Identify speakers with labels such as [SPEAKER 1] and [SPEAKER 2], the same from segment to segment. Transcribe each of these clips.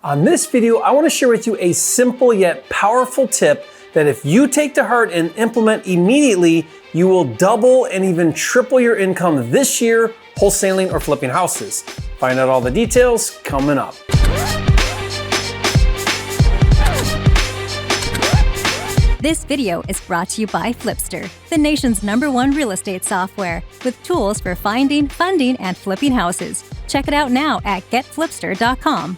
[SPEAKER 1] On this video, I want to share with you a simple yet powerful tip that if you take to heart and implement immediately, you will double and even triple your income this year wholesaling or flipping houses. Find out all the details coming up.
[SPEAKER 2] This video is brought to you by Flipster, the nation's #1 real estate software, with tools for finding, funding, and flipping houses. Check it out now at getflipster.com.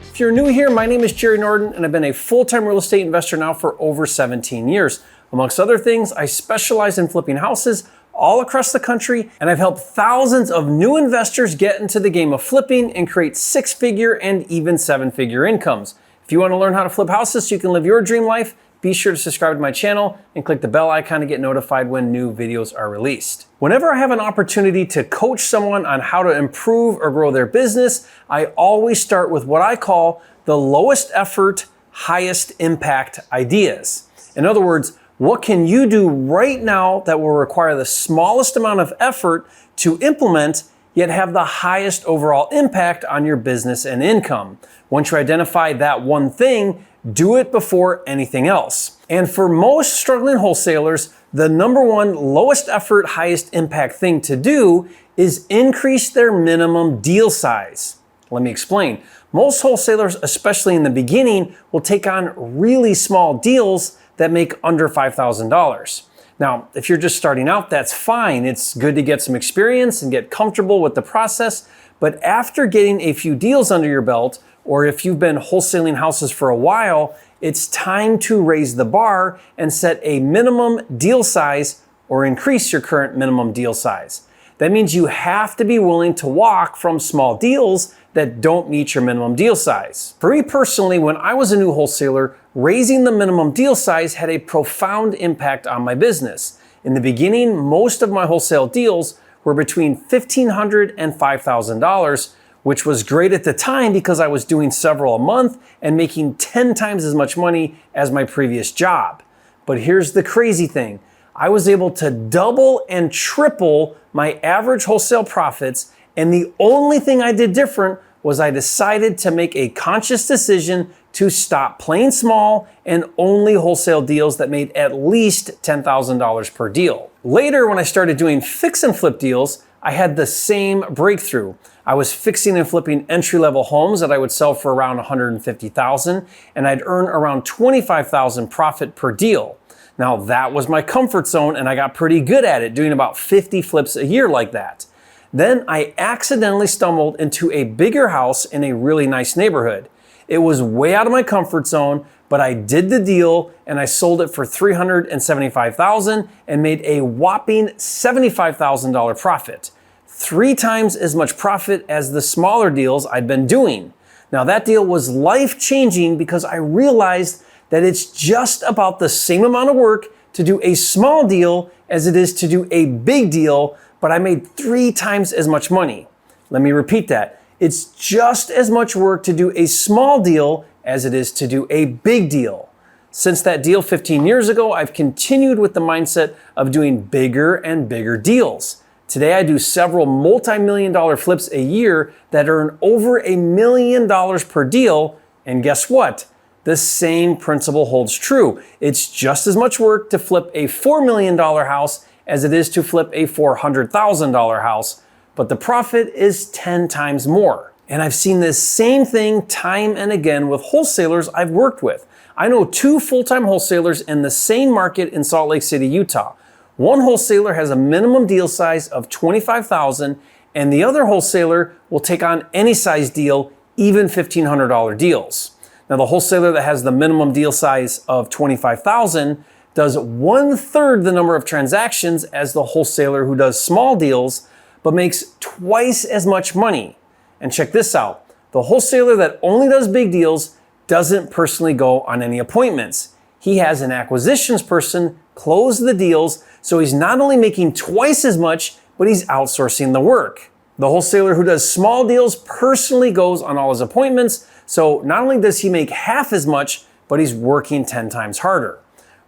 [SPEAKER 1] If you're new here, my name is Jerry Norton, and I've been a full-time real estate investor now for over 17 years. Amongst other things, I specialize in flipping houses all across the country, and I've helped thousands of new investors get into the game of flipping and create six-figure and even seven-figure incomes. If you want to learn how to flip houses so you can live your dream life, be sure to subscribe to my channel and click the bell icon to get notified when new videos are released. Whenever I have an opportunity to coach someone on how to improve or grow their business, I always start with what I call the lowest effort, highest impact ideas. In other words, what can you do right now that will require the smallest amount of effort to implement, yet have the highest overall impact on your business and income? Once you identify that one thing, do it before anything else. And for most struggling wholesalers, the #1 lowest effort, highest impact thing to do is increase their minimum deal size. Let me explain. Most wholesalers, especially in the beginning, will take on really small deals that make under $5,000. Now, if you're just starting out, that's fine. It's good to get some experience and get comfortable with the process. But after getting a few deals under your belt, or if you've been wholesaling houses for a while, it's time to raise the bar and set a minimum deal size or increase your current minimum deal size. That means you have to be willing to walk from small deals that don't meet your minimum deal size. For me personally, when I was a new wholesaler, raising the minimum deal size had a profound impact on my business. In the beginning, most of my wholesale deals were between $1,500 and $5,000, which was great at the time because I was doing several a month and making 10 times as much money as my previous job. But here's the crazy thing. I was able to double and triple my average wholesale profits, and the only thing I did different was I decided to make a conscious decision to stop playing small and only wholesale deals that made at least $10,000 per deal. Later, when I started doing fix and flip deals, I had the same breakthrough. I was fixing and flipping entry-level homes that I would sell for around $150,000, and I'd earn around $25,000 profit per deal. Now, that was my comfort zone, and I got pretty good at it, doing about 50 flips a year like that. Then I accidentally stumbled into a bigger house in a really nice neighborhood. It was way out of my comfort zone, but I did the deal and I sold it for $375,000 and made a whopping $75,000 profit. 3 times as much profit as the smaller deals I'd been doing. Now that deal was life-changing because I realized that it's just about the same amount of work to do a small deal as it is to do a big deal, but I made 3 times as much money. Let me repeat that. It's just as much work to do a small deal as it is to do a big deal. Since that deal 15 years ago, I've continued with the mindset of doing bigger and bigger deals. Today, I do several multi-million-dollar flips a year that earn over $1 million per deal, and guess what? The same principle holds true. It's just as much work to flip a $4 million house as it is to flip a $400,000 house, but the profit is 10 times more. And I've seen this same thing time and again with wholesalers I've worked with. I know 2 full-time wholesalers in the same market in Salt Lake City, Utah. One wholesaler has a minimum deal size of $25,000, and the other wholesaler will take on any size deal, even $1,500 deals. Now, the wholesaler that has the minimum deal size of $25,000 does 1/3 the number of transactions as the wholesaler who does small deals, but makes twice as much money. And check this out. The wholesaler that only does big deals doesn't personally go on any appointments. He has an acquisitions person close the deals, so he's not only making twice as much, but he's outsourcing the work. The wholesaler who does small deals personally goes on all his appointments, so not only does he make half as much, but he's working 10 times harder.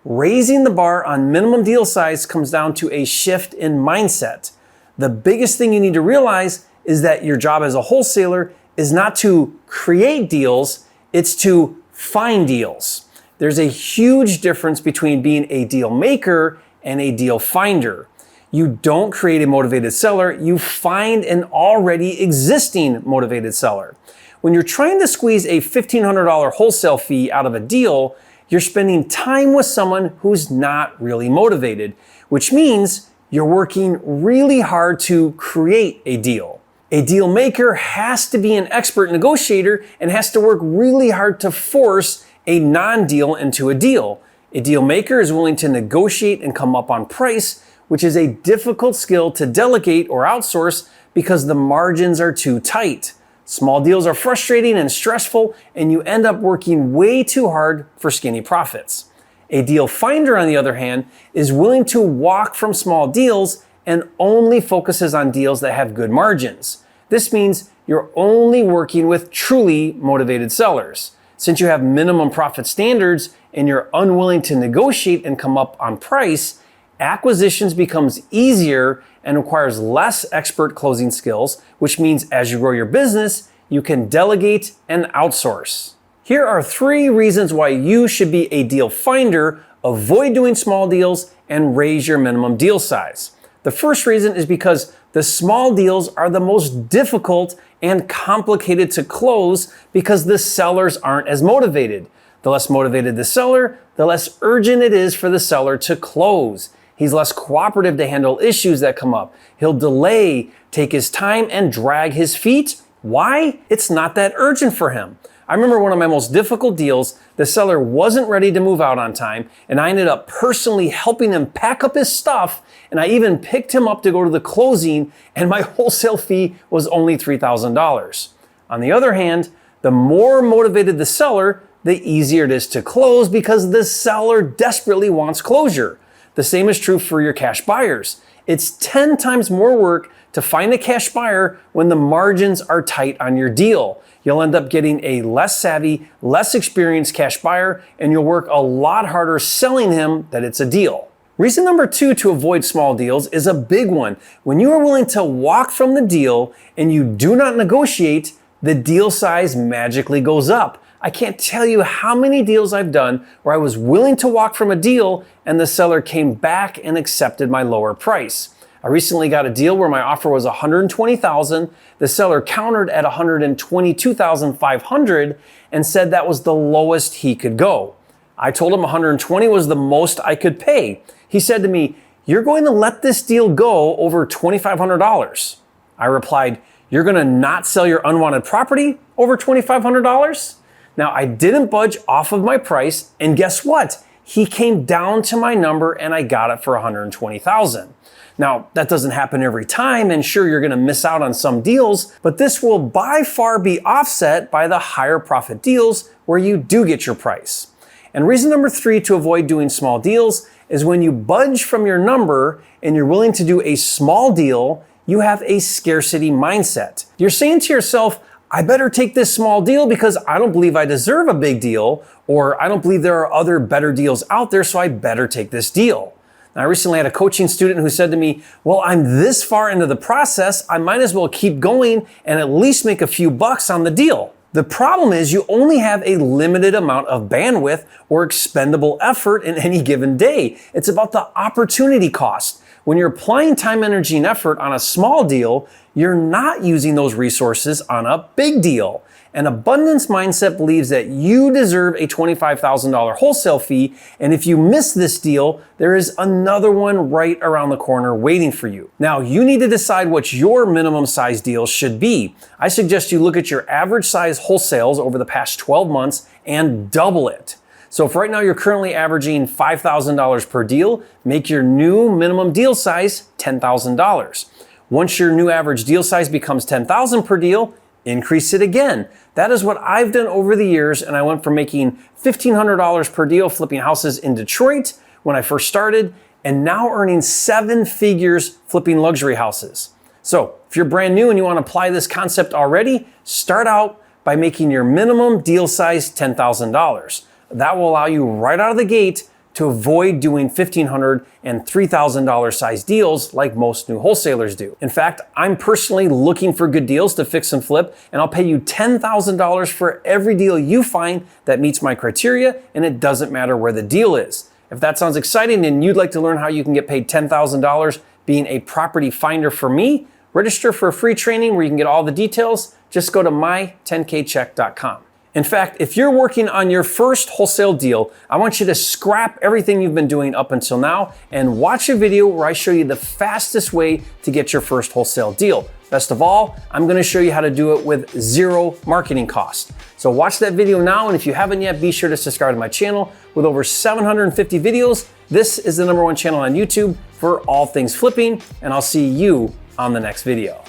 [SPEAKER 1] Raising the bar on minimum deal size comes down to a shift in mindset. The biggest thing you need to realize is that your job as a wholesaler is not to create deals, it's to find deals. There's a huge difference between being a deal maker and a deal finder. You don't create a motivated seller, you find an already existing motivated seller. When you're trying to squeeze a $1,500 wholesale fee out of a deal, you're spending time with someone who's not really motivated, which means you're working really hard to create a deal. A deal maker has to be an expert negotiator and has to work really hard to force a non-deal into a deal. A deal maker is willing to negotiate and come up on price, which is a difficult skill to delegate or outsource because the margins are too tight. Small deals are frustrating and stressful, and you end up working way too hard for skinny profits. A deal finder, on the other hand, is willing to walk from small deals and only focuses on deals that have good margins. This means you're only working with truly motivated sellers. Since you have minimum profit standards and you're unwilling to negotiate and come up on price, acquisitions becomes easier and requires less expert closing skills, which means as you grow your business, you can delegate and outsource. Here are 3 reasons why you should be a deal finder, avoid doing small deals, and raise your minimum deal size. The first reason is because the small deals are the most difficult and complicated to close because the sellers aren't as motivated. The less motivated the seller, the less urgent it is for the seller to close. He's less cooperative to handle issues that come up. He'll delay, take his time, and drag his feet. Why? It's not that urgent for him. I remember one of my most difficult deals, the seller wasn't ready to move out on time, and I ended up personally helping him pack up his stuff, and I even picked him up to go to the closing, and my wholesale fee was only $3,000. On the other hand, the more motivated the seller, the easier it is to close because the seller desperately wants closure. The same is true for your cash buyers. It's 10 times more work to find a cash buyer when the margins are tight on your deal. You'll end up getting a less savvy, less experienced cash buyer, and you'll work a lot harder selling him that it's a deal. Reason number 2 to avoid small deals is a big one. When you are willing to walk from the deal and you do not negotiate, the deal size magically goes up. I can't tell you how many deals I've done where I was willing to walk from a deal and the seller came back and accepted my lower price. I recently got a deal where my offer was $120,000. The seller countered at $122,500 and said that was the lowest he could go. I told him $120 was the most I could pay. He said to me, "You're going to let this deal go over $2,500. I replied, "You're going to not sell your unwanted property over $2,500? Now, I didn't budge off of my price, and guess what? He came down to my number and I got it for $120,000. Now, that doesn't happen every time, and sure, you're gonna miss out on some deals, but this will by far be offset by the higher profit deals where you do get your price. And reason number 3 to avoid doing small deals is when you budge from your number and you're willing to do a small deal, you have a scarcity mindset. You're saying to yourself, I better take this small deal because I don't believe I deserve a big deal, or I don't believe there are other better deals out there, so I better take this deal. Now, I recently had a coaching student who said to me, well, I'm this far into the process, I might as well keep going and at least make a few bucks on the deal. The problem is you only have a limited amount of bandwidth or expendable effort in any given day. It's about the opportunity cost. When you're applying time, energy, and effort on a small deal, you're not using those resources on a big deal. An abundance mindset believes that you deserve a $25,000 wholesale fee, and if you miss this deal, there is another one right around the corner waiting for you. Now, you need to decide what your minimum size deal should be. I suggest you look at your average size wholesales over the past 12 months and double it. So if right now you're currently averaging $5,000 per deal, make your new minimum deal size $10,000. Once your new average deal size becomes $10,000 per deal, increase it again. That is what I've done over the years, and I went from making $1,500 per deal flipping houses in Detroit when I first started, and now earning 7 figures flipping luxury houses. So if you're brand new and you want to apply this concept already, start out by making your minimum deal size $10,000. That will allow you right out of the gate to avoid doing $1,500 and $3,000 size deals like most new wholesalers do. In fact, I'm personally looking for good deals to fix and flip, and I'll pay you $10,000 for every deal you find that meets my criteria, and it doesn't matter where the deal is. If that sounds exciting and you'd like to learn how you can get paid $10,000 being a property finder for me, register for a free training where you can get all the details. Just go to my10kcheck.com. In fact, if you're working on your first wholesale deal, I want you to scrap everything you've been doing up until now and watch a video where I show you the fastest way to get your first wholesale deal. Best of all, I'm going to show you how to do it with zero marketing cost. So watch that video now, and if you haven't yet, be sure to subscribe to my channel. With over 750 videos, this is the #1 channel on YouTube for all things flipping, and I'll see you on the next video.